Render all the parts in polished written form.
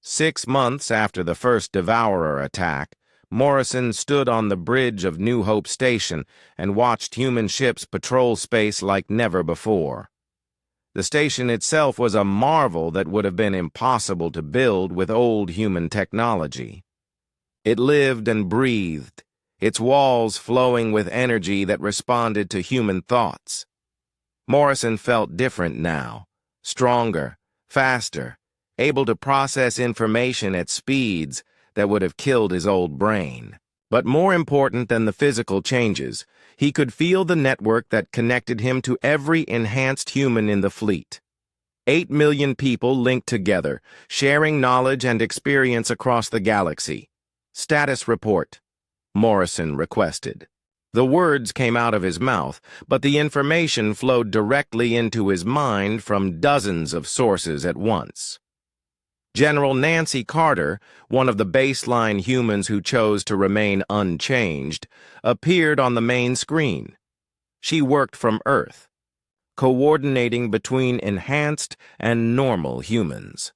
6 months after the first Devourer attack, Morrison stood on the bridge of New Hope Station and watched human ships patrol space like never before. The station itself was a marvel that would have been impossible to build with old human technology. It lived and breathed, its walls flowing with energy that responded to human thoughts. Morrison felt different now, stronger, faster, able to process information at speeds that would have killed his old brain. But more important than the physical changes, he could feel the network that connected him to every enhanced human in the fleet. 8 million people linked together, sharing knowledge and experience across the galaxy. "Status report," Morrison requested. The words came out of his mouth, but the information flowed directly into his mind from dozens of sources at once. General Nancy Carter, one of the baseline humans who chose to remain unchanged, appeared on the main screen. She worked from Earth, coordinating between enhanced and normal humans.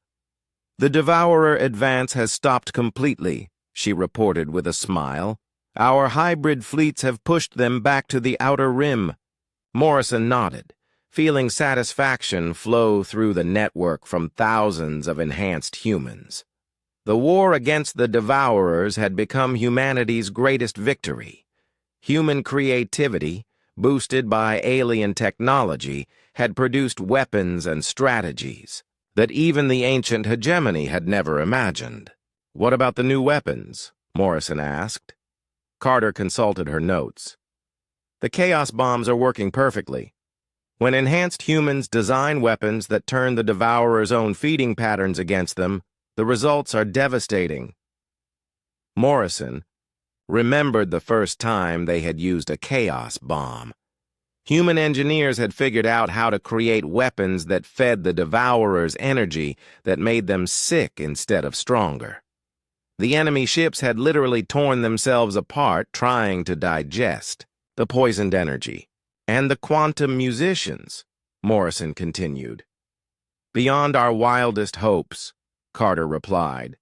"The Devourer advance has stopped completely," she reported with a smile. "Our hybrid fleets have pushed them back to the outer rim." Morrison nodded, feeling satisfaction flow through the network from thousands of enhanced humans. The war against the Devourers had become humanity's greatest victory. Human creativity, boosted by alien technology, had produced weapons and strategies that even the ancient hegemony had never imagined. "What about the new weapons?" Morrison asked. Carter consulted her notes. "The Chaos bombs are working perfectly. When enhanced humans design weapons that turn the Devourer's own feeding patterns against them, the results are devastating." Morrison remembered the first time they had used a Chaos bomb. Human engineers had figured out how to create weapons that fed the Devourer's energy that made them sick instead of stronger. The enemy ships had literally torn themselves apart trying to digest the poisoned energy. "And the quantum musicians," Morrison continued. "Beyond our wildest hopes," Carter replied.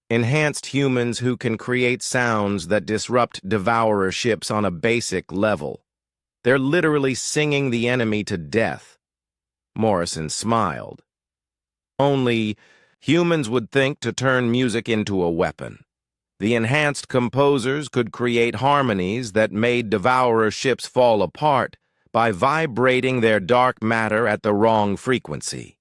"Enhanced humans who can create sounds that disrupt Devourer ships on a basic level. They're literally singing the enemy to death." Morrison smiled. "Only humans would think to turn music into a weapon. The enhanced composers could create harmonies that made Devourer ships fall apart by vibrating their dark matter at the wrong frequency."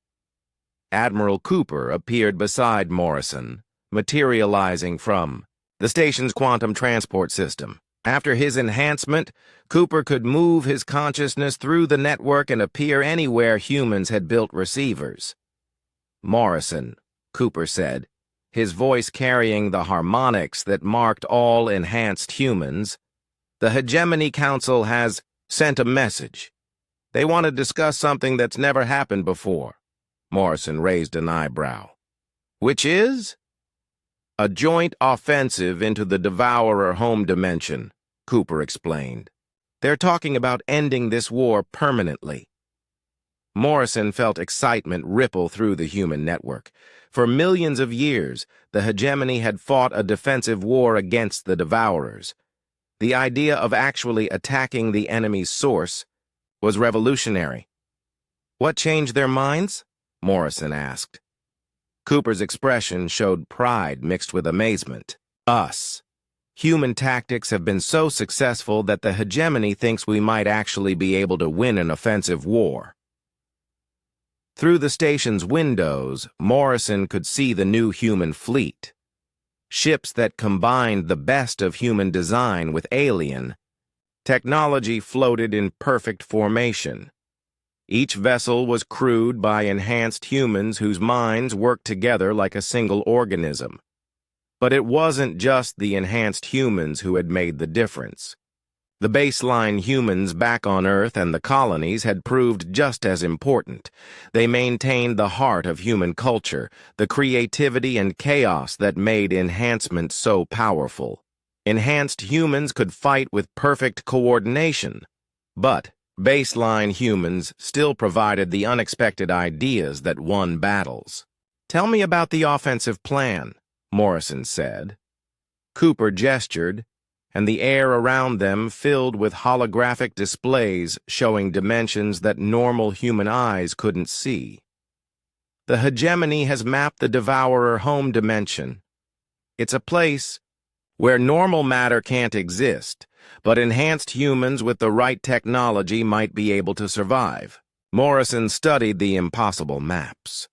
Admiral Cooper appeared beside Morrison, materializing from the station's quantum transport system. After his enhancement, Cooper could move his consciousness through the network and appear anywhere humans had built receivers. "Morrison," Cooper said, his voice carrying the harmonics that marked all enhanced humans, "the Hegemony Council has sent a message. They want to discuss something that's never happened before." Morrison raised an eyebrow. "Which is?" "A joint offensive into the Devourer home dimension," Cooper explained. "They're talking about ending this war permanently." Morrison felt excitement ripple through the human network. For millions of years, the hegemony had fought a defensive war against the Devourers. The idea of actually attacking the enemy's source was revolutionary. "What changed their minds?" Morrison asked. Cooper's expression showed pride mixed with amazement. "Us. Human tactics have been so successful that the hegemony thinks we might actually be able to win an offensive war." Through the station's windows, Morrison could see the new human fleet. Ships that combined the best of human design with alien technology floated in perfect formation. Each vessel was crewed by enhanced humans whose minds worked together like a single organism. But it wasn't just the enhanced humans who had made the difference. The baseline humans back on Earth and the colonies had proved just as important. They maintained the heart of human culture, the creativity and chaos that made enhancement so powerful. Enhanced humans could fight with perfect coordination, but baseline humans still provided the unexpected ideas that won battles. "Tell me about the offensive plan," Morrison said. Cooper gestured, and the air around them filled with holographic displays showing dimensions that normal human eyes couldn't see. "The hegemony has mapped the Devourer home dimension. It's a place where normal matter can't exist, but enhanced humans with the right technology might be able to survive." Morrison studied the impossible maps.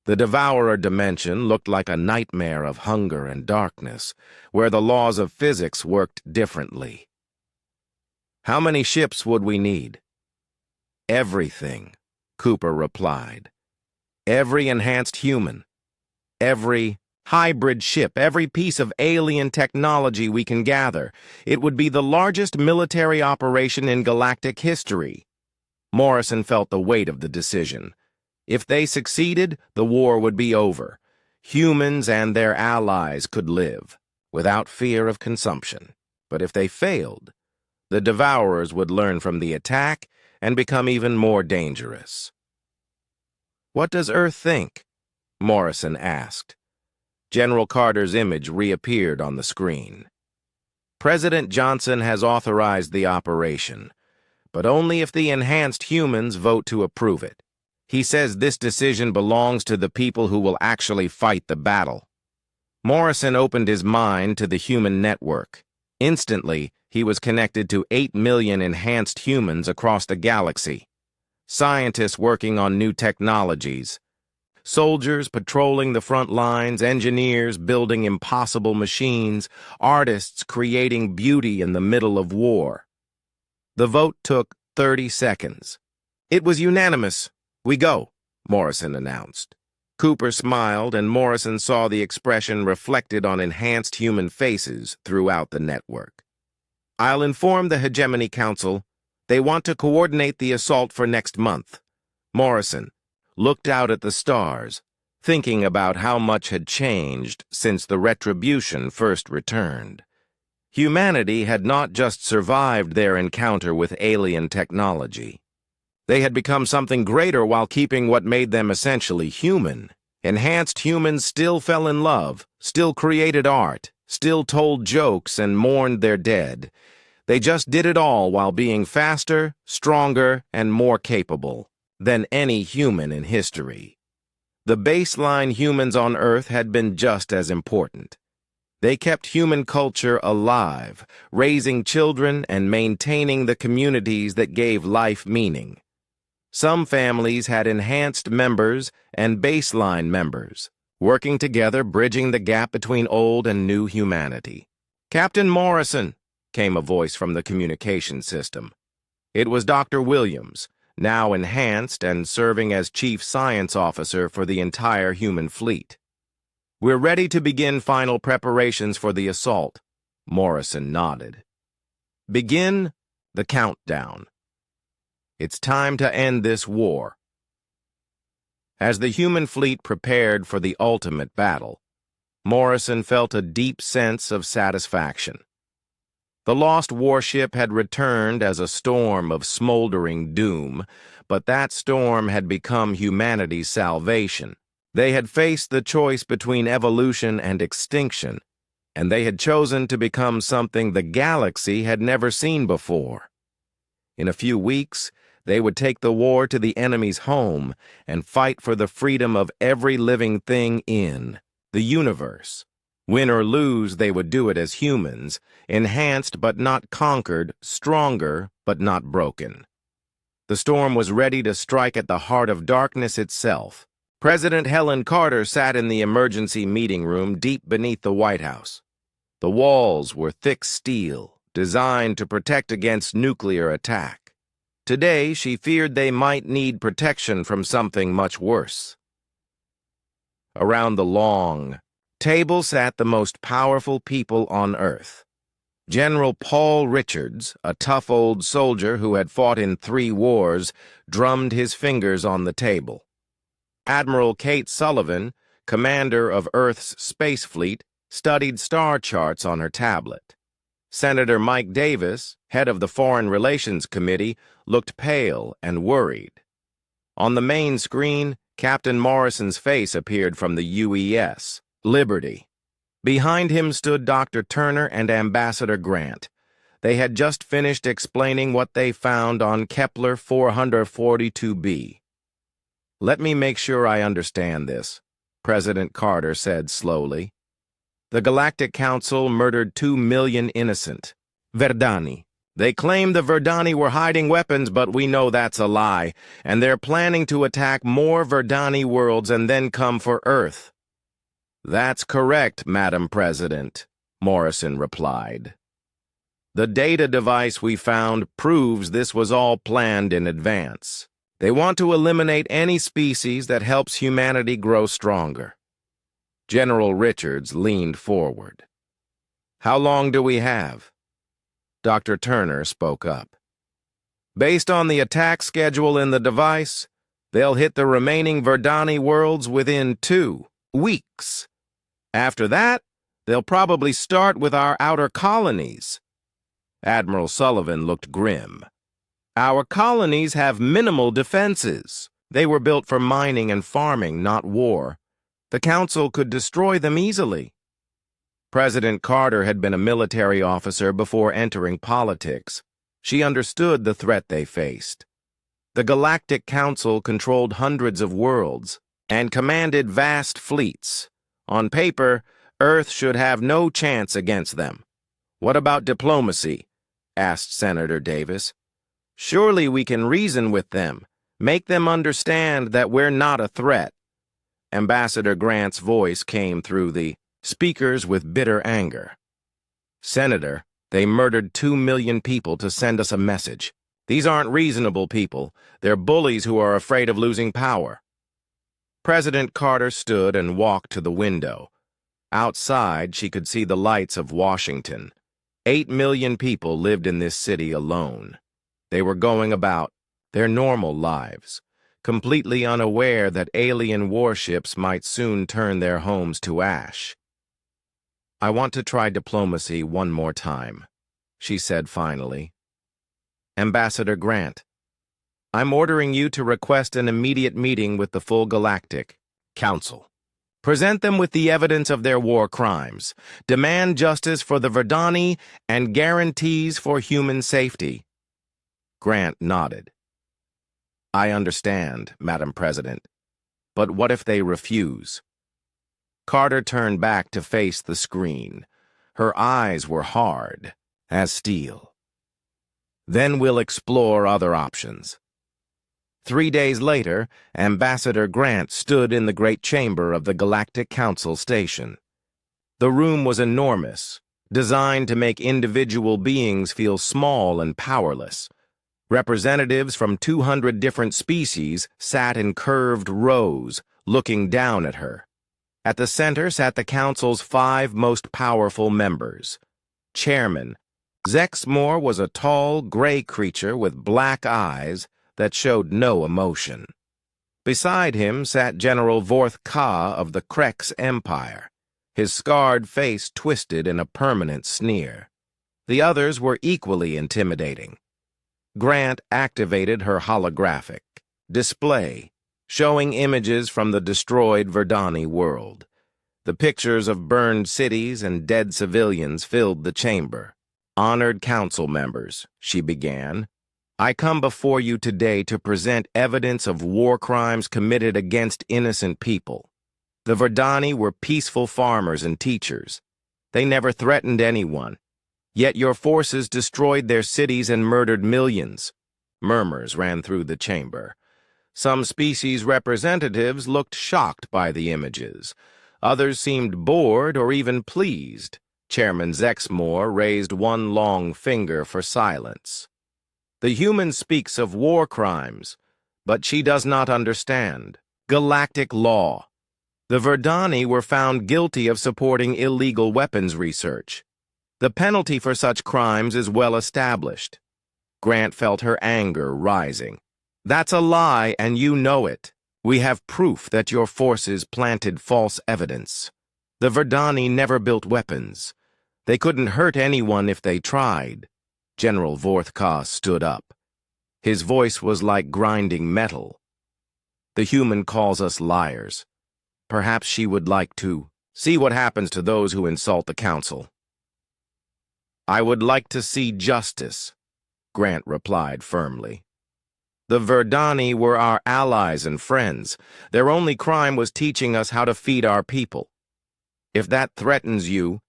The Devourer dimension looked like a nightmare of hunger and darkness, where the laws of physics worked differently. "How many ships would we need?" "Everything," Cooper replied. "Every enhanced human. Every hybrid ship, every piece of alien technology we can gather. It would be the largest military operation in galactic history." Morrison felt the weight of the decision. If they succeeded, the war would be over. Humans and their allies could live, without fear of consumption. But if they failed, the Devourers would learn from the attack and become even more dangerous. "What does Earth think?" Morrison asked. General Carter's image reappeared on the screen. "President Johnson has authorized the operation, but only if the enhanced humans vote to approve it. He says this decision belongs to the people who will actually fight the battle." Morrison opened his mind to the human network. Instantly, he was connected to 8 million enhanced humans across the galaxy. Scientists working on new technologies, soldiers patrolling the front lines, engineers building impossible machines, artists creating beauty in the middle of war. The vote took 30 seconds. "It was unanimous. We go," Morrison announced. Cooper smiled, and Morrison saw the expression reflected on enhanced human faces throughout the network. "I'll inform the Hegemony Council. They want to coordinate the assault for next month." Morrison looked out at the stars, thinking about how much had changed since the Retribution first returned. Humanity had not just survived their encounter with alien technology. They had become something greater while keeping what made them essentially human. Enhanced humans still fell in love, still created art, still told jokes and mourned their dead. They just did it all while being faster, stronger, and more capable than any human in history. The baseline humans on Earth had been just as important. They kept human culture alive, raising children and maintaining the communities that gave life meaning. Some families had enhanced members and baseline members, working together, bridging the gap between old and new humanity. "Captain Morrison," came a voice from the communication system. It was Dr. Williams, now enhanced and serving as Chief Science Officer for the entire human fleet. "We're ready to begin final preparations for the assault." Morrison nodded. "Begin the countdown. It's time to end this war." As the human fleet prepared for the ultimate battle, Morrison felt a deep sense of satisfaction. The lost warship had returned as a storm of smoldering doom, but that storm had become humanity's salvation. They had faced the choice between evolution and extinction, and they had chosen to become something the galaxy had never seen before. In a few weeks, they would take the war to the enemy's home and fight for the freedom of every living thing in the universe. Win or lose, they would do it as humans, enhanced but not conquered, stronger but not broken. The storm was ready to strike at the heart of darkness itself. President Helen Carter sat in the emergency meeting room deep beneath the White House. The walls were thick steel, designed to protect against nuclear attack. Today, she feared they might need protection from something much worse. Around the long table sat the most powerful people on Earth. General Paul Richards, a tough old soldier who had fought in 3 wars, drummed his fingers on the table. Admiral Kate Sullivan, commander of Earth's space fleet, studied star charts on her tablet. Senator Mike Davis, head of the Foreign Relations Committee, looked pale and worried. On the main screen, Captain Morrison's face appeared from the UES, Liberty. Behind him stood Dr. Turner and Ambassador Grant. They had just finished explaining what they found on Kepler 442b. "Let me make sure I understand this," President Carter said slowly. "The Galactic Council murdered 2 million innocent Verdani. They claim the Verdani were hiding weapons, but we know that's a lie, and they're planning to attack more Verdani worlds and then come for Earth." "That's correct, Madam President," Morrison replied. "The data device we found proves this was all planned in advance. They want to eliminate any species that helps humanity grow stronger." General Richards leaned forward. "How long do we have?" Dr. Turner spoke up. "Based on the attack schedule in the device, they'll hit the remaining Verdani worlds within 2 weeks. After that, they'll probably start with our outer colonies." Admiral Sullivan looked grim. "Our colonies have minimal defenses. They were built for mining and farming, not war. The Council could destroy them easily." President Carter had been a military officer before entering politics. She understood the threat they faced. The Galactic Council controlled hundreds of worlds and commanded vast fleets. On paper, Earth should have no chance against them. "What about diplomacy?" asked Senator Davis. "Surely we can reason with them, make them understand that we're not a threat." Ambassador Grant's voice came through the speakers with bitter anger. "Senator, they murdered 2 million people to send us a message. These aren't reasonable people. They're bullies who are afraid of losing power." President Carter stood and walked to the window. Outside, she could see the lights of Washington. 8 million people lived in this city alone. They were going about their normal lives, completely unaware that alien warships might soon turn their homes to ash. "I want to try diplomacy one more time," she said finally. "Ambassador Grant, I'm ordering you to request an immediate meeting with the full Galactic Council. Present them with the evidence of their war crimes. Demand justice for the Verdani and guarantees for human safety." Grant nodded. "I understand, Madam President. But what if they refuse?" Carter turned back to face the screen. Her eyes were hard as steel. "Then we'll explore other options." 3 days later, Ambassador Grant stood in the great chamber of the Galactic Council station. The room was enormous, designed to make individual beings feel small and powerless. Representatives from 200 different species sat in curved rows, looking down at her. At the center sat the Council's 5 most powerful members. Chairman Zexmore was a tall, gray creature with black eyes that showed no emotion. Beside him sat General Vorth Ka of the Krex Empire, his scarred face twisted in a permanent sneer. The others were equally intimidating. Grant activated her holographic display, showing images from the destroyed Verdani world. The pictures of burned cities and dead civilians filled the chamber. "Honored council members," she began, "I come before you today to present evidence of war crimes committed against innocent people. The Verdani were peaceful farmers and teachers. They never threatened anyone. Yet your forces destroyed their cities and murdered millions." Murmurs ran through the chamber. Some species representatives looked shocked by the images. Others seemed bored or even pleased. Chairman Zexmore raised one long finger for silence. "The human speaks of war crimes, but she does not understand galactic law. The Verdani were found guilty of supporting illegal weapons research. The penalty for such crimes is well established." Grant felt her anger rising. "That's a lie, and you know it. We have proof that your forces planted false evidence. The Verdani never built weapons. They couldn't hurt anyone if they tried." General Vorth Ka stood up. His voice was like grinding metal. The human calls us liars. Perhaps she would like to see what happens to those who insult the council. I would like to see justice, Grant replied firmly. The Verdani were our allies and friends. Their only crime was teaching us how to feed our people. If that threatens you,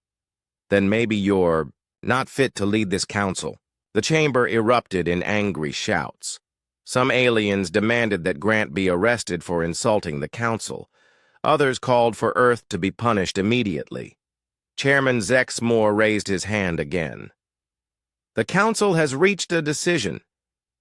then maybe you're not fit to lead this council. The chamber erupted in angry shouts. Some aliens demanded that Grant be arrested for insulting the council. Others called for Earth to be punished immediately. Chairman Zexmore raised his hand again. The council has reached a decision.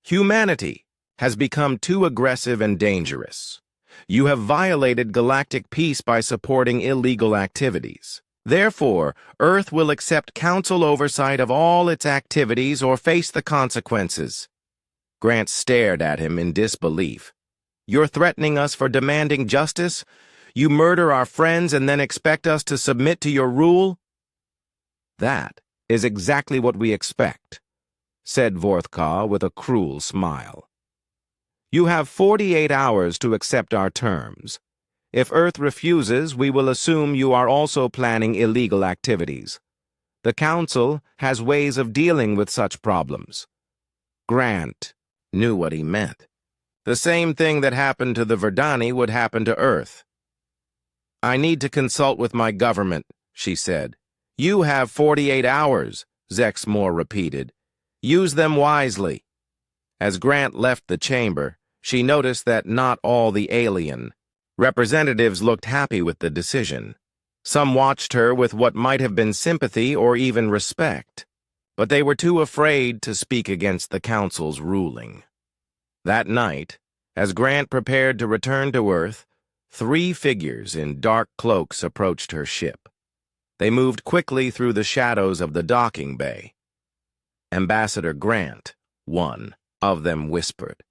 Humanity has become too aggressive and dangerous. You have violated galactic peace by supporting illegal activities. Therefore, Earth will accept council oversight of all its activities or face the consequences. Grant stared at him in disbelief. You're threatening us for demanding justice? You murder our friends and then expect us to submit to your rule? That is exactly what we expect, said Vorthka with a cruel smile. You have 48 hours to accept our terms. If Earth refuses, we will assume you are also planning illegal activities. The Council has ways of dealing with such problems. Grant knew what he meant. The same thing that happened to the Verdani would happen to Earth. I need to consult with my government, she said. You have 48 hours, Zexmore repeated. Use them wisely. As Grant left the chamber, she noticed that not all the alien representatives looked happy with the decision. Some watched her with what might have been sympathy or even respect, but they were too afraid to speak against the Council's ruling. That night, as Grant prepared to return to Earth, 3 figures in dark cloaks approached her ship. They moved quickly through the shadows of the docking bay. Ambassador Grant, one of them whispered.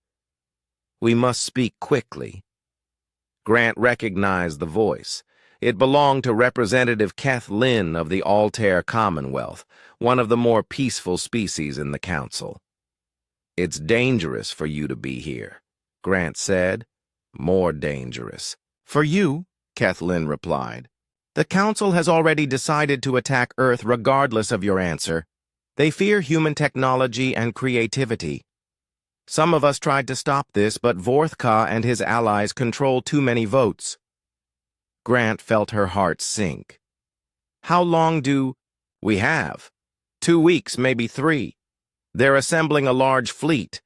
We must speak quickly. Grant recognized the voice. It belonged to Representative Keth Lynn of the Altair Commonwealth, one of the more peaceful species in the Council. It's dangerous for you to be here, Grant said. More dangerous. For you, Keth Lynn replied. The Council has already decided to attack Earth regardless of your answer. They fear human technology and creativity. Some of us tried to stop this, but Vorthka and his allies control too many votes. Grant felt her heart sink. How long do we have? 2 weeks, maybe 3. They're assembling a large fleet,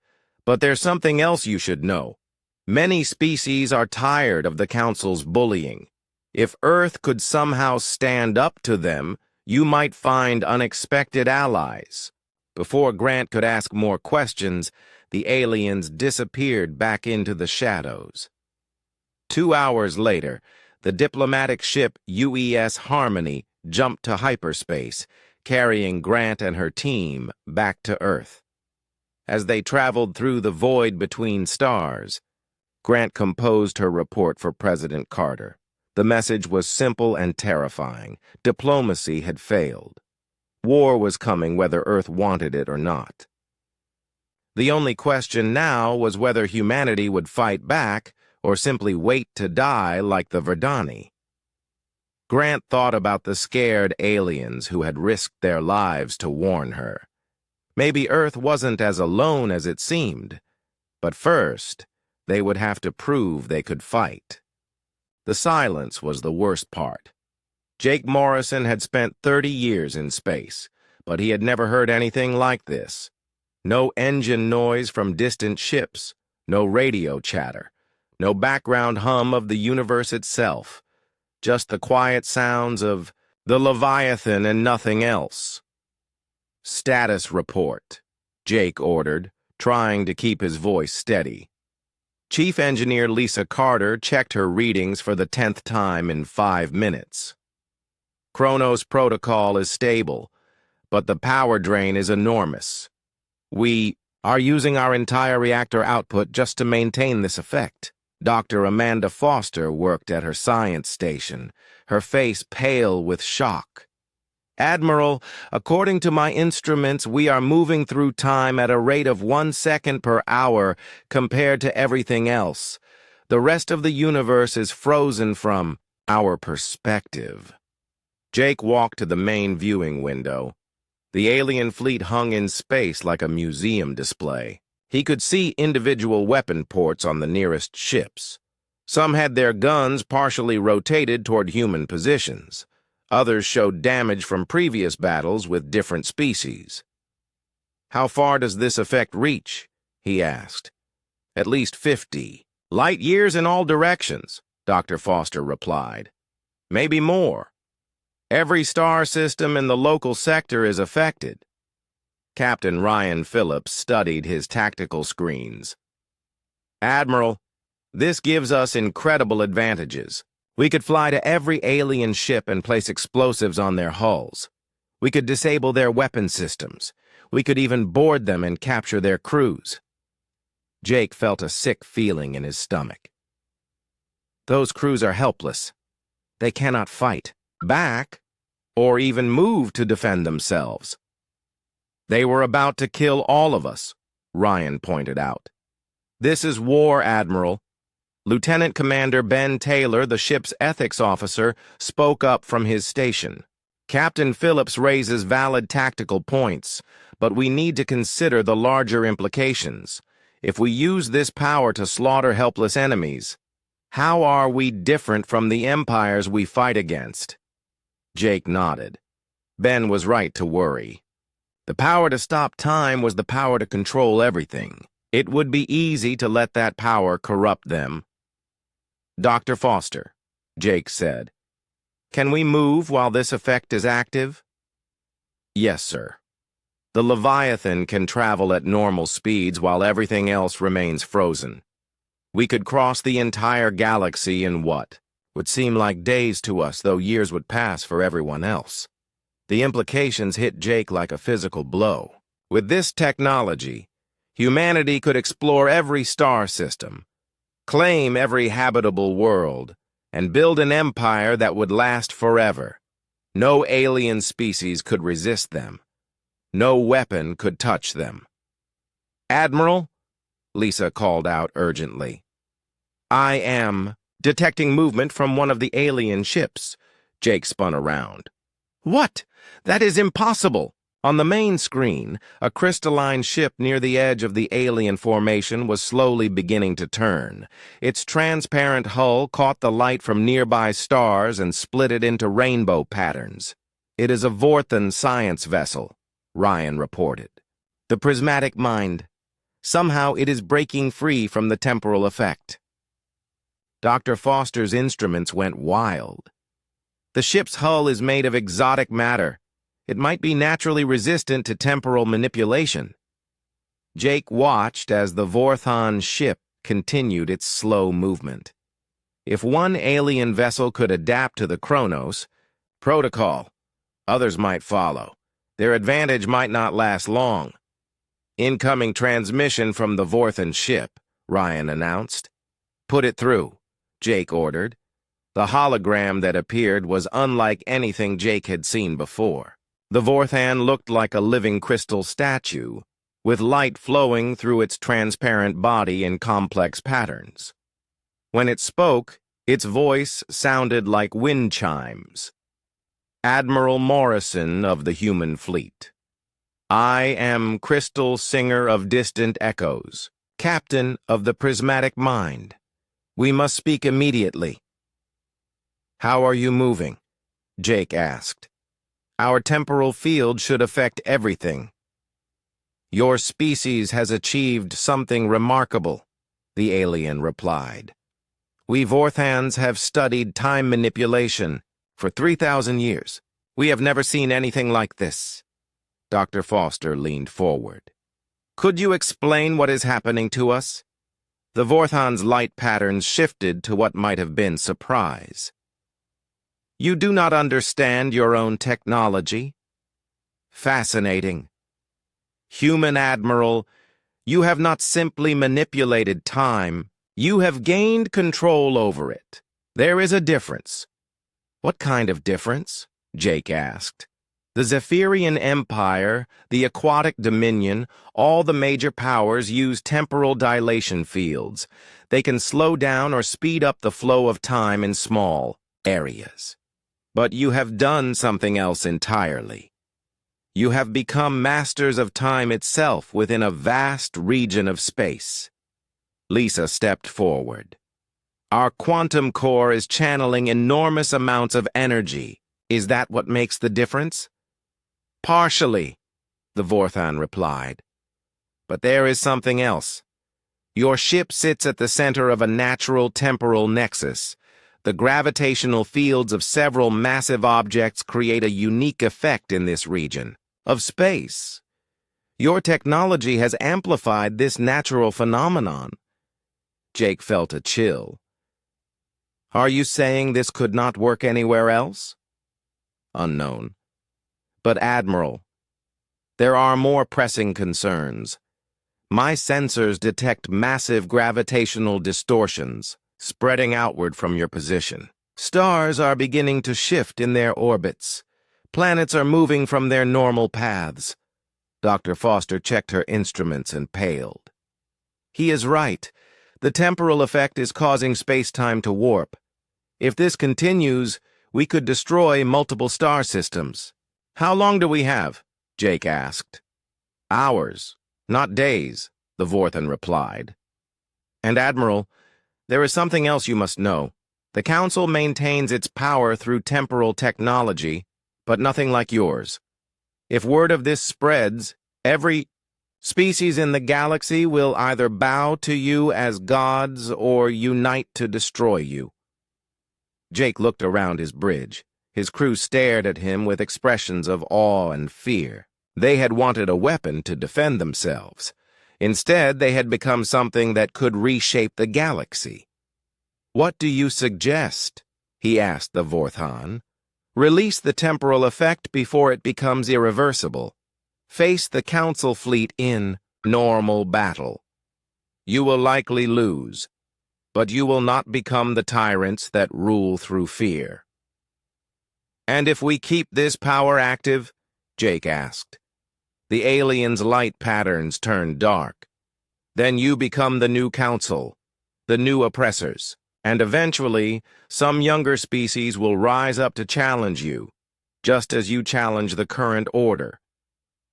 but there's something else you should know. Many species are tired of the Council's bullying. If Earth could somehow stand up to them, you might find unexpected allies. Before Grant could ask more questions, the aliens disappeared back into the shadows. 2 hours later, the diplomatic ship UES Harmony jumped to hyperspace, carrying Grant and her team back to Earth. As they traveled through the void between stars, Grant composed her report for President Carter. The message was simple and terrifying. Diplomacy had failed. War was coming whether Earth wanted it or not. The only question now was whether humanity would fight back or simply wait to die like the Verdani. Grant thought about the scared aliens who had risked their lives to warn her. Maybe Earth wasn't as alone as it seemed, but first, they would have to prove they could fight. The silence was the worst part. Jake Morrison had spent 30 years in space, but he had never heard anything like this. No engine noise from distant ships, no radio chatter, no background hum of the universe itself, just the quiet sounds of the Leviathan and nothing else. Status report, Jake ordered, trying to keep his voice steady. Chief Engineer Lisa Carter checked her readings for the 10th time in 5 minutes. Chronos protocol is stable, but the power drain is enormous. We are using our entire reactor output just to maintain this effect. Dr. Amanda Foster worked at her science station, her face pale with shock. Admiral, according to my instruments, we are moving through time at a rate of 1 second per hour compared to everything else. The rest of the universe is frozen from our perspective. Jake walked to the main viewing window. The alien fleet hung in space like a museum display. He could see individual weapon ports on the nearest ships. Some had their guns partially rotated toward human positions. Others showed damage from previous battles with different species. "How far does this effect reach?" he asked. "At least 50. Light years in all directions," Dr. Foster replied. "Maybe more. Every star system in the local sector is affected." Captain Ryan Phillips studied his tactical screens. "Admiral, this gives us incredible advantages. We could fly to every alien ship and place explosives on their hulls. We could disable their weapon systems. We could even board them and capture their crews." Jake felt a sick feeling in his stomach. "Those crews are helpless. They cannot fight back or even move to defend themselves." "They were about to kill all of us," Ryan pointed out. "This is war, Admiral." Lieutenant Commander Ben Taylor, the ship's ethics officer, spoke up from his station. "Captain Phillips raises valid tactical points, but we need to consider the larger implications. If we use this power to slaughter helpless enemies, how are we different from the empires we fight against?" Jake nodded. Ben was right to worry. The power to stop time was the power to control everything. It would be easy to let that power corrupt them. "Dr. Foster," Jake said, "can we move while this effect is active?" "Yes, sir. The Leviathan can travel at normal speeds while everything else remains frozen. We could cross the entire galaxy in what would seem like days to us, though years would pass for everyone else." The implications hit Jake like a physical blow. With this technology, humanity could explore every star system, claim every habitable world, and build an empire that would last forever. No alien species could resist them. No weapon could touch them. "Admiral," Lisa called out urgently. "I am detecting movement from one of the alien ships." Jake spun around. "What? That is impossible!" On the main screen, a crystalline ship near the edge of the alien formation was slowly beginning to turn. Its transparent hull caught the light from nearby stars and split it into rainbow patterns. "It is a Vorthan science vessel," Ryan reported. "The prismatic mind. Somehow it is breaking free from the temporal effect." Dr. Foster's instruments went wild. "The ship's hull is made of exotic matter. It might be naturally resistant to temporal manipulation." Jake watched as the Vorthan ship continued its slow movement. If one alien vessel could adapt to the Chronos protocol, others might follow. Their advantage might not last long. "Incoming transmission from the Vorthan ship," Ryan announced. "Put it through," Jake ordered. The hologram that appeared was unlike anything Jake had seen before. The Vorthan looked like a living crystal statue, with light flowing through its transparent body in complex patterns. When it spoke, its voice sounded like wind chimes. "Admiral Morrison of the human fleet. I am Crystal Singer of Distant Echoes, Captain of the Prismatic Mind. We must speak immediately." "How are you moving?" Jake asked. "Our temporal field should affect everything." "Your species has achieved something remarkable," the alien replied. "We Vorthans have studied time manipulation for 3,000 years. We have never seen anything like this." Dr. Foster leaned forward. "Could you explain what is happening to us?" The Vorthan's light patterns shifted to what might have been surprise. "You do not understand your own technology? Fascinating. Human Admiral, you have not simply manipulated time, you have gained control over it. There is a difference." "What kind of difference?" Jake asked. The Zephyrian Empire, the Aquatic Dominion, all the major powers use temporal dilation fields. They can slow down or speed up the flow of time in small areas. But you have done something else entirely. You have become masters of time itself within a vast region of space. Lisa stepped forward. Our quantum core is channeling enormous amounts of energy. Is that what makes the difference? Partially, the Vorthan replied. But there is something else. Your ship sits at the center of a natural temporal nexus. The gravitational fields of several massive objects create a unique effect in this region of space. Your technology has amplified this natural phenomenon. Jake felt a chill. Are you saying this could not work anywhere else? Unknown. But Admiral, there are more pressing concerns. My sensors detect massive gravitational distortions spreading outward from your position. Stars are beginning to shift in their orbits. Planets are moving from their normal paths. Dr. Foster checked her instruments and paled. He is right. The temporal effect is causing space-time to warp. If this continues, we could destroy multiple star systems. How long do we have? Jake asked. Hours, not days, the Vorthan replied. And Admiral, there is something else you must know. The Council maintains its power through temporal technology, but nothing like yours. If word of this spreads, every species in the galaxy will either bow to you as gods or unite to destroy you. Jake looked around his bridge. His crew stared at him with expressions of awe and fear. They had wanted a weapon to defend themselves. Instead, they had become something that could reshape the galaxy. What do you suggest? He asked the Vorthan. Release the temporal effect before it becomes irreversible. Face the Council fleet in normal battle. You will likely lose, but you will not become the tyrants that rule through fear. And if we keep this power active? Jake asked. The aliens' light patterns turn dark. Then you become the new Council, the new oppressors, and eventually, some younger species will rise up to challenge you, just as you challenge the current order.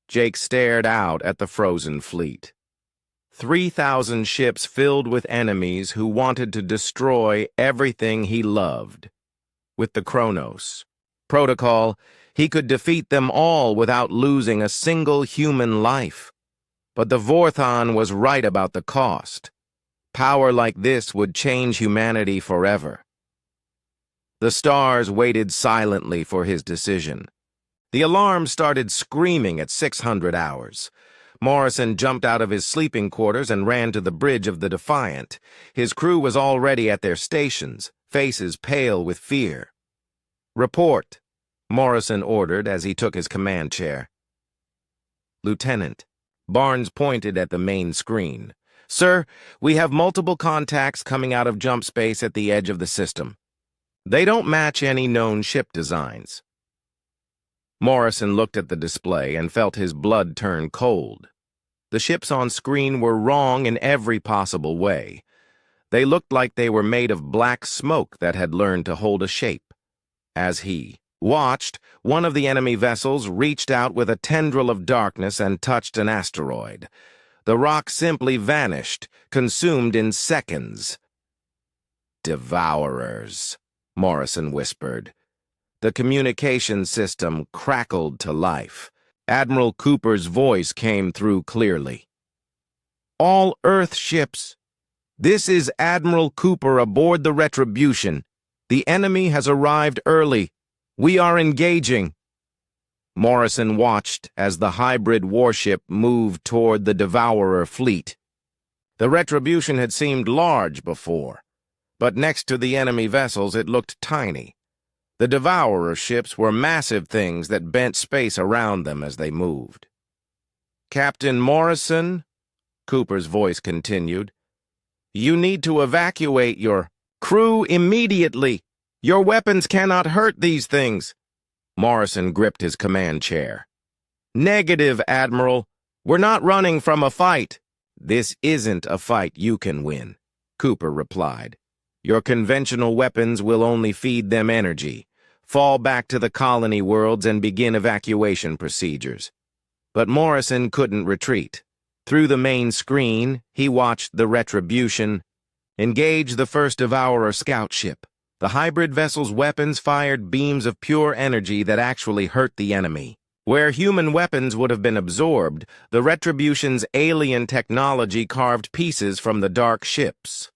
Jake stared out at the frozen fleet. 3,000 ships filled with enemies who wanted to destroy everything he loved. With the Chronos Protocol, he could defeat them all without losing a single human life. But the Vorthan was right about the cost. Power like this would change humanity forever. The stars waited silently for his decision. The alarm started screaming at 600 hours. Morrison jumped out of his sleeping quarters and ran to the bridge of the Defiant. His crew was already at their stations, faces pale with fear. Report, Morrison ordered as he took his command chair. Lieutenant, Barnes pointed at the main screen. Sir, we have multiple contacts coming out of jump space at the edge of the system. They don't match any known ship designs. Morrison looked at the display and felt his blood turn cold. The ships on screen were wrong in every possible way. They looked like they were made of black smoke that had learned to hold a shape. As he watched, one of the enemy vessels reached out with a tendril of darkness and touched an asteroid. The rock simply vanished, consumed in seconds. Devourers, Morrison whispered. The communication system crackled to life. Admiral Cooper's voice came through clearly. All Earth ships. This is Admiral Cooper aboard the Retribution. The enemy has arrived early. We are engaging. Morrison watched as the hybrid warship moved toward the Devourer fleet. The Retribution had seemed large before, but next to the enemy vessels it looked tiny. The Devourer ships were massive things that bent space around them as they moved. Captain Morrison, Cooper's voice continued, you need to evacuate your crew immediately. Your weapons cannot hurt these things. Morrison gripped his command chair. "Negative, Admiral. We're not running from a fight." "This isn't a fight you can win," Cooper replied. "Your conventional weapons will only feed them energy. Fall back to the colony worlds and begin evacuation procedures." But Morrison couldn't retreat. Through the main screen, he watched the Retribution engage the first Devourer scout ship. The hybrid vessel's weapons fired beams of pure energy that actually hurt the enemy. Where human weapons would have been absorbed, the Retribution's alien technology carved pieces from the dark ships.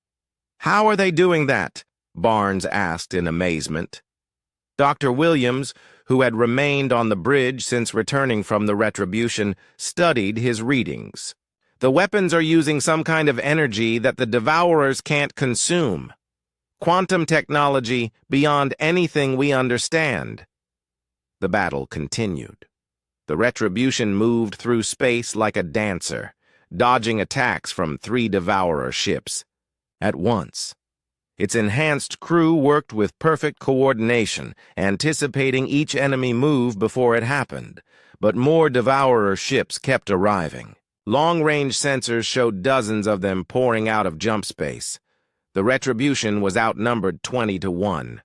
"How are they doing that?" Barnes asked in amazement. Dr. Williams, who had remained on the bridge since returning from the Retribution, studied his readings. "The weapons are using some kind of energy that the Devourers can't consume. Quantum technology beyond anything we understand." The battle continued. The Retribution moved through space like a dancer, dodging attacks from 3 Devourer ships at once. Its enhanced crew worked with perfect coordination, anticipating each enemy move before it happened, but more Devourer ships kept arriving. Long-range sensors showed dozens of them pouring out of jump space. The Retribution was outnumbered 20-1.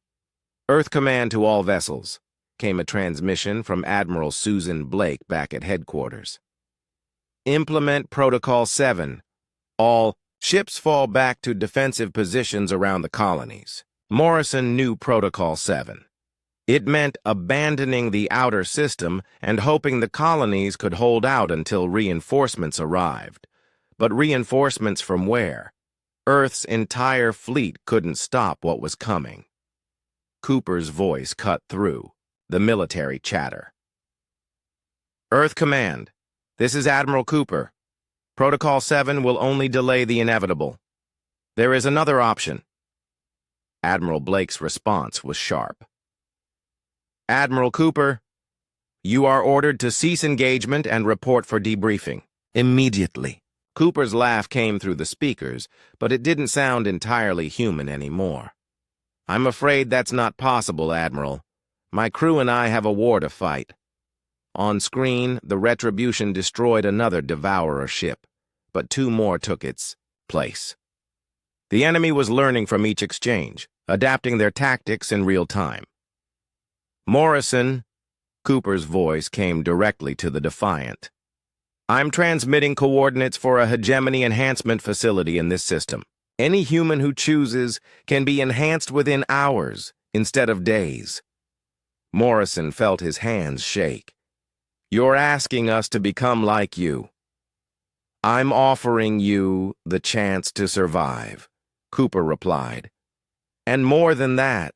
"Earth command to all vessels," came a transmission from Admiral Susan Blake back at headquarters. "Implement Protocol 7. All ships fall back to defensive positions around the colonies." Morrison knew Protocol 7. It meant abandoning the outer system and hoping the colonies could hold out until reinforcements arrived. But reinforcements from where? Earth's entire fleet couldn't stop what was coming. Cooper's voice cut through the military chatter. "Earth Command, this is Admiral Cooper. Protocol 7 will only delay the inevitable. There is another option." Admiral Blake's response was sharp. "Admiral Cooper, you are ordered to cease engagement and report for debriefing. Immediately." Cooper's laugh came through the speakers, but it didn't sound entirely human anymore. "I'm afraid that's not possible, Admiral. My crew and I have a war to fight." On screen, the Retribution destroyed another Devourer ship, but 2 more took its place. The enemy was learning from each exchange, adapting their tactics in real time. "Morrison," Cooper's voice came directly to the Defiant. "I'm transmitting coordinates for a hegemony enhancement facility in this system. Any human who chooses can be enhanced within hours instead of days." Morrison felt his hands shake. "You're asking us to become like you." "I'm offering you the chance to survive," Cooper replied. "And more than that,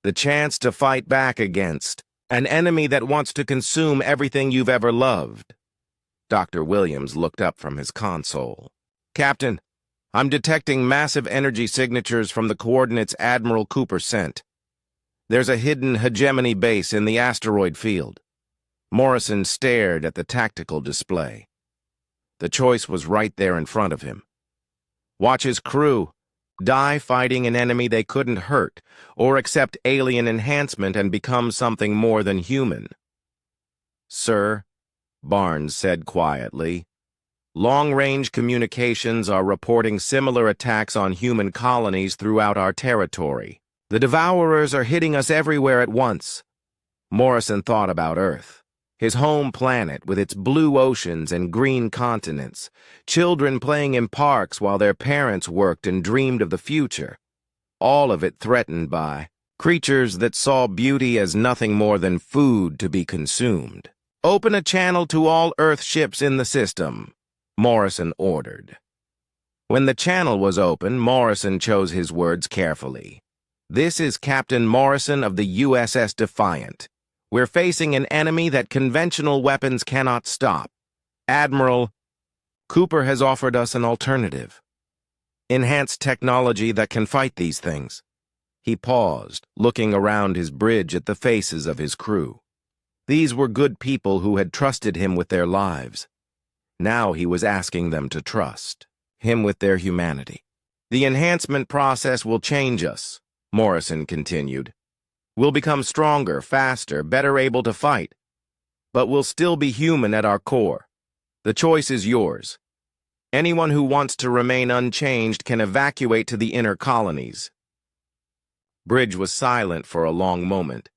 the chance to fight back against an enemy that wants to consume everything you've ever loved." Dr. Williams looked up from his console. "Captain, I'm detecting massive energy signatures from the coordinates Admiral Cooper sent. There's a hidden hegemony base in the asteroid field." Morrison stared at the tactical display. The choice was right there in front of him. Watch his crew die fighting an enemy they couldn't hurt, or accept alien enhancement and become something more than human. "Sir," Barnes said quietly, "long-range communications are reporting similar attacks on human colonies throughout our territory. The Devourers are hitting us everywhere at once." Morrison thought about Earth, his home planet with its blue oceans and green continents, children playing in parks while their parents worked and dreamed of the future, all of it threatened by creatures that saw beauty as nothing more than food to be consumed. "Open a channel to all Earth ships in the system," Morrison ordered. When the channel was open, Morrison chose his words carefully. "This is Captain Morrison of the USS Defiant. We're facing an enemy that conventional weapons cannot stop. Admiral, Cooper has offered us an alternative. Enhanced technology that can fight these things." He paused, looking around his bridge at the faces of his crew. These were good people who had trusted him with their lives. Now he was asking them to trust him with their humanity. "The enhancement process will change us," Morrison continued. We'll become stronger, faster, better able to fight. But we'll still be human at our core. The choice is yours. Anyone who wants to remain unchanged can evacuate to the inner colonies." Bridge was silent for a long moment.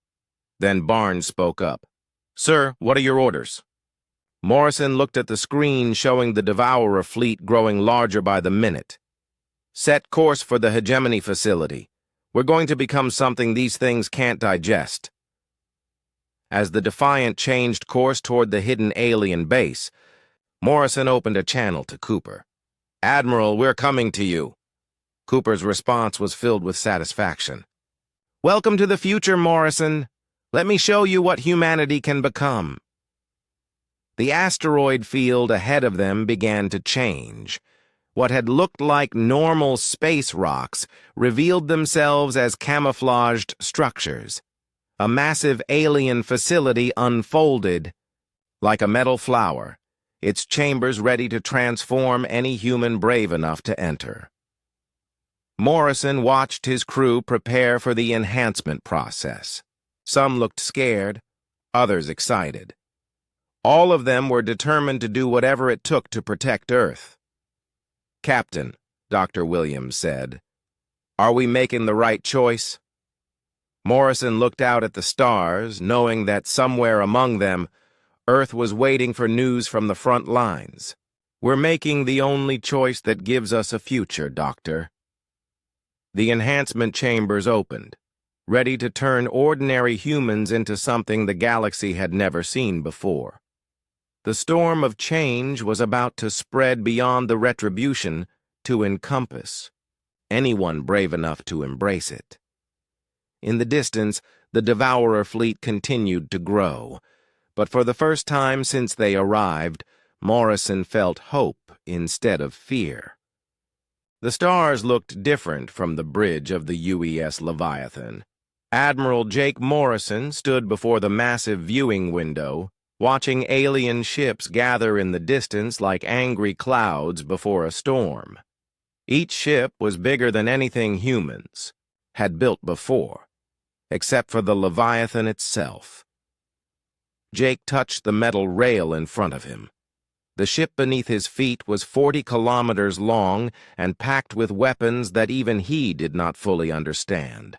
Then Barnes spoke up. "Sir, what are your orders?" Morrison looked at the screen showing the Devourer fleet growing larger by the minute. "Set course for the hegemony facility. We're going to become something these things can't digest." As the Defiant changed course toward the hidden alien base, Morrison opened a channel to Cooper. "Admiral, we're coming to you." Cooper's response was filled with satisfaction. "Welcome to the future, Morrison. Let me show you what humanity can become." The asteroid field ahead of them began to change. What had looked like normal space rocks revealed themselves as camouflaged structures. A massive alien facility unfolded. Like a metal flower, its chambers ready to transform any human brave enough to enter. Morrison watched his crew prepare for the enhancement process. Some looked scared, others excited. All of them were determined to do whatever it took to protect Earth. "Captain," Dr. Williams said, "are we making the right choice?" Morrison looked out at the stars, knowing that somewhere among them, Earth was waiting for news from the front lines. "We're making the only choice that gives us a future, Doctor." The enhancement chambers opened, ready to turn ordinary humans into something the galaxy had never seen before. The storm of change was about to spread beyond the retribution to encompass anyone brave enough to embrace it. In the distance, the Devourer fleet continued to grow, but for the first time since they arrived, Morrison felt hope instead of fear. The stars looked different from the bridge of the UES Leviathan. Admiral Jake Morrison stood before the massive viewing window, watching alien ships gather in the distance like angry clouds before a storm. Each ship was bigger than anything humans had built before, except for the Leviathan itself. Jake touched the metal rail in front of him. The ship beneath his feet was 40 kilometers long and packed with weapons that even he did not fully understand.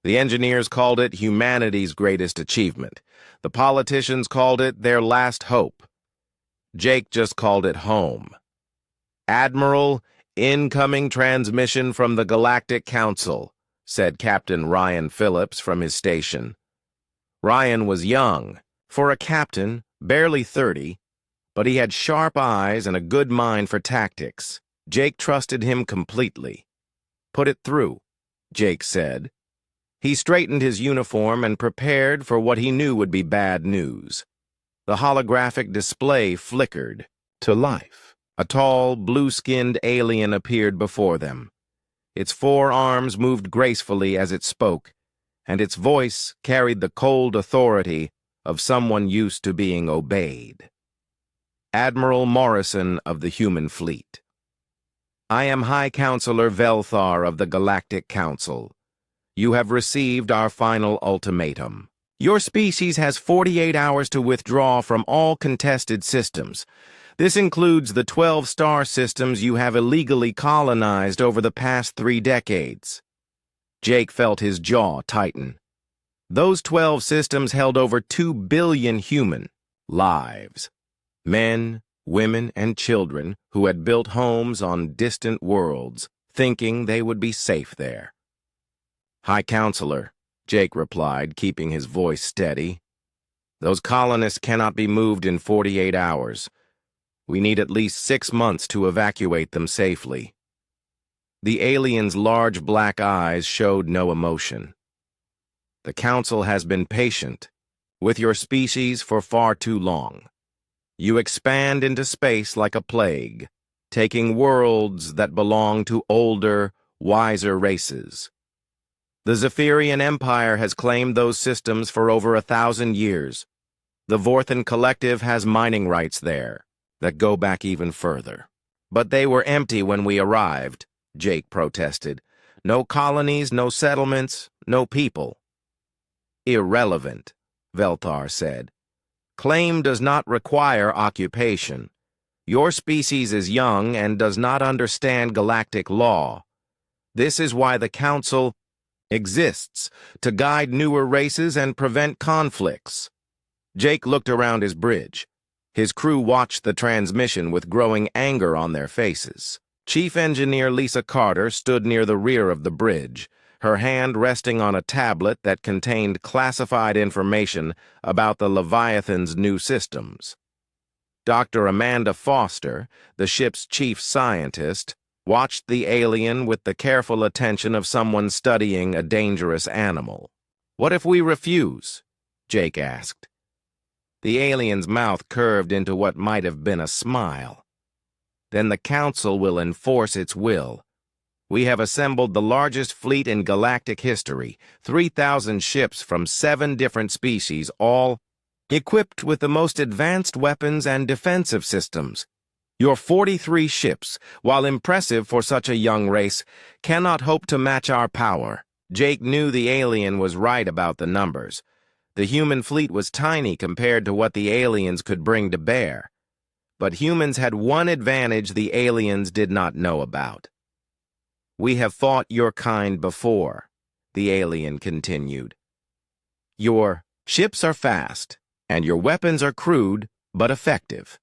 The engineers called it humanity's greatest achievement. The politicians called it their last hope. Jake just called it home. "Admiral, incoming transmission from the Galactic Council," said Captain Ryan Phillips from his station. Ryan was young, for a captain, barely 30, but he had sharp eyes and a good mind for tactics. Jake trusted him completely. "Put it through," Jake said. He straightened his uniform and prepared for what he knew would be bad news. The holographic display flickered to life. A tall, blue-skinned alien appeared before them. Its four arms moved gracefully as it spoke, and its voice carried the cold authority of someone used to being obeyed. Admiral Morrison of the Human Fleet. "I am High Counselor Velthar of the Galactic Council. You have received our final ultimatum. Your species has 48 hours to withdraw from all contested systems. This includes the 12 star systems you have illegally colonized over the past 3 decades. Jake felt his jaw tighten. Those 12 systems held over 2 billion human lives. Men, women, and children who had built homes on distant worlds, thinking they would be safe there. "High Counselor," Jake replied, keeping his voice steady. "Those colonists cannot be moved in 48 hours. We need at least 6 months to evacuate them safely." The alien's large black eyes showed no emotion. "The Council has been patient with your species for far too long. You expand into space like a plague, taking worlds that belong to older, wiser races. The Zephyrian Empire has claimed those systems for over 1,000 years. The Vorthan Collective has mining rights there that go back even further. But they were empty when we arrived," Jake protested. "No colonies, no settlements, no people." Irrelevant, Velthar said. Claim does not require occupation. Your species is young and does not understand galactic law. This is why the Council exists, to guide newer races and prevent conflicts. Jake looked around his bridge. His crew watched the transmission with growing anger on their faces. Chief Engineer Lisa Carter stood near the rear of the bridge, her hand resting on a tablet that contained classified information about the Leviathan's new systems. Dr. Amanda Foster, the ship's chief scientist, watched the alien with the careful attention of someone studying a dangerous animal. "What if we refuse?" Jake asked. The alien's mouth curved into what might have been a smile. "Then the Council will enforce its will. We have assembled the largest fleet in galactic history, 3,000 ships from 7 different species, all equipped with the most advanced weapons and defensive systems. Your 43 ships, while impressive for such a young race, cannot hope to match our power." Jake knew the alien was right about the numbers. The human fleet was tiny compared to what the aliens could bring to bear. But humans had one advantage the aliens did not know about. "We have fought your kind before," the alien continued. "Your ships are fast, and your weapons are crude but effective.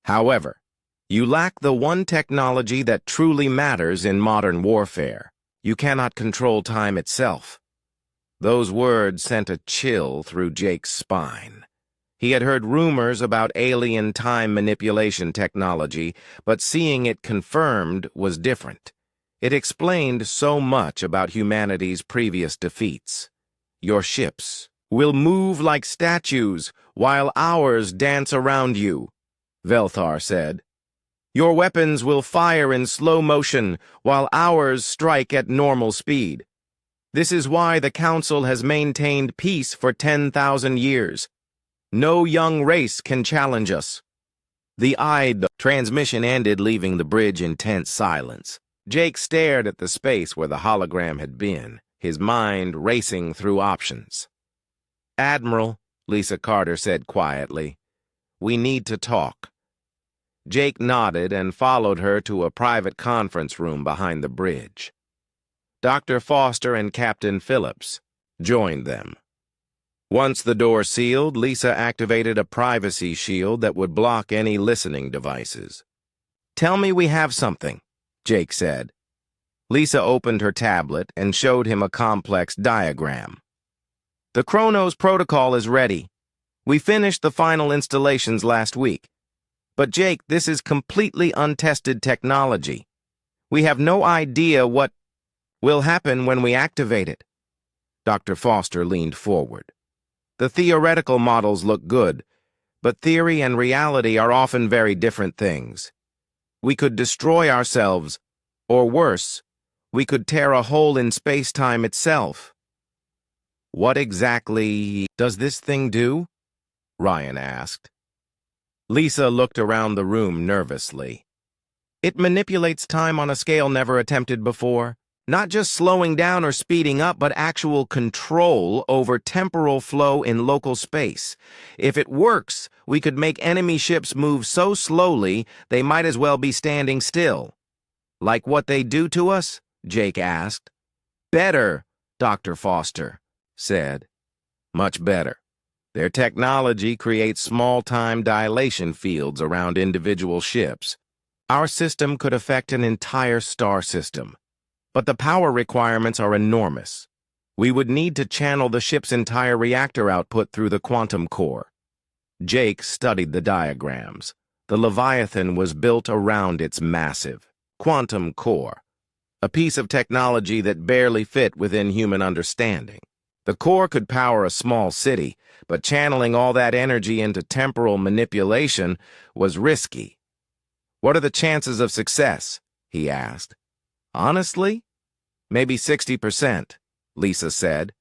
However, you lack the one technology that truly matters in modern warfare. You cannot control time itself." Those words sent a chill through Jake's spine. He had heard rumors about alien time manipulation technology, but seeing it confirmed was different. It explained so much about humanity's previous defeats. "Your ships will move like statues while ours dance around you," Velthar said. "Your weapons will fire in slow motion while ours strike at normal speed. This is why the Council has maintained peace for 10,000 years. No young race can challenge us." The transmission ended, leaving the bridge in tense silence. Jake stared at the space where the hologram had been, his mind racing through options. "Admiral," Lisa Carter said quietly, "we need to talk." Jake nodded and followed her to a private conference room behind the bridge. Dr. Foster and Captain Phillips joined them. Once the door sealed, Lisa activated a privacy shield that would block any listening devices. "Tell me we have something," Jake said. Lisa opened her tablet and showed him a complex diagram. "The Chronos protocol is ready. We finished the final installations last week. But Jake, this is completely untested technology. We have no idea what will happen when we activate it." Dr. Foster leaned forward. "The theoretical models look good, but theory and reality are often very different things. We could destroy ourselves, or worse, we could tear a hole in space-time itself." "What exactly does this thing do?" Ryan asked. Lisa looked around the room nervously. "It manipulates time on a scale never attempted before. Not just slowing down or speeding up, but actual control over temporal flow in local space. If it works, we could make enemy ships move so slowly they might as well be standing still." "Like what they do to us?" Jake asked. "Better," Dr. Foster said. "Much better. Their technology creates small-time dilation fields around individual ships. Our system could affect an entire star system. But the power requirements are enormous. We would need to channel the ship's entire reactor output through the quantum core." Jake studied the diagrams. The Leviathan was built around its massive quantum core, a piece of technology that barely fit within human understanding. The core could power a small city, but channeling all that energy into temporal manipulation was risky. "What are the chances of success?" he asked. "Honestly, maybe 60%, Lisa said.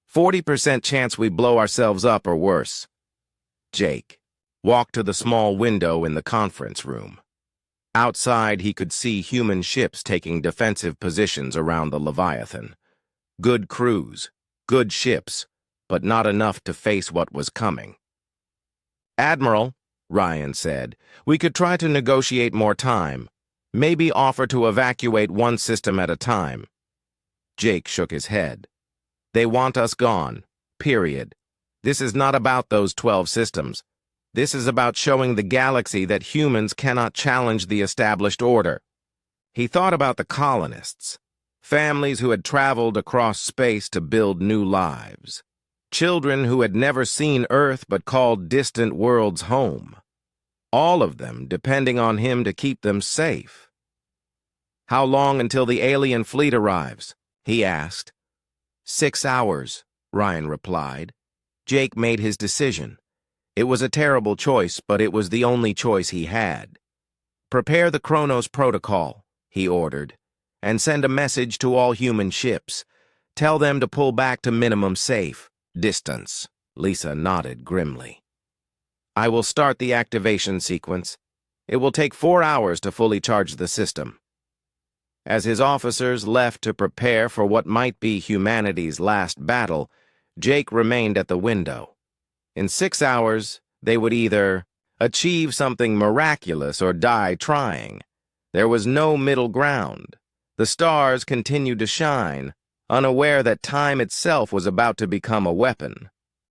40% chance we blow ourselves up or worse." Jake walked to the small window in the conference room. Outside, he could see human ships taking defensive positions around the Leviathan. Good crews, good ships, but not enough to face what was coming. "Admiral," Ryan said, "we could try to negotiate more time. Maybe offer to evacuate one system at a time." Jake shook his head. "They want us gone. Period. This is not about those 12 systems. This is about showing the galaxy that humans cannot challenge the established order." He thought about the colonists, families who had traveled across space to build new lives, children who had never seen Earth but called distant worlds home, all of them depending on him to keep them safe. "How long until the alien fleet arrives?" he asked. 6 hours, Ryan replied. Jake made his decision. It was a terrible choice, but it was the only choice he had. "Prepare the Kronos Protocol," he ordered, "and send a message to all human ships. Tell them to pull back to minimum safe distance." Lisa nodded grimly. "I will start the activation sequence. It will take 4 hours to fully charge the system." As his officers left to prepare for what might be humanity's last battle, Jake remained at the window. In 6 hours, they would either achieve something miraculous or die trying. There was no middle ground. The stars continued to shine, unaware that time itself was about to become a weapon.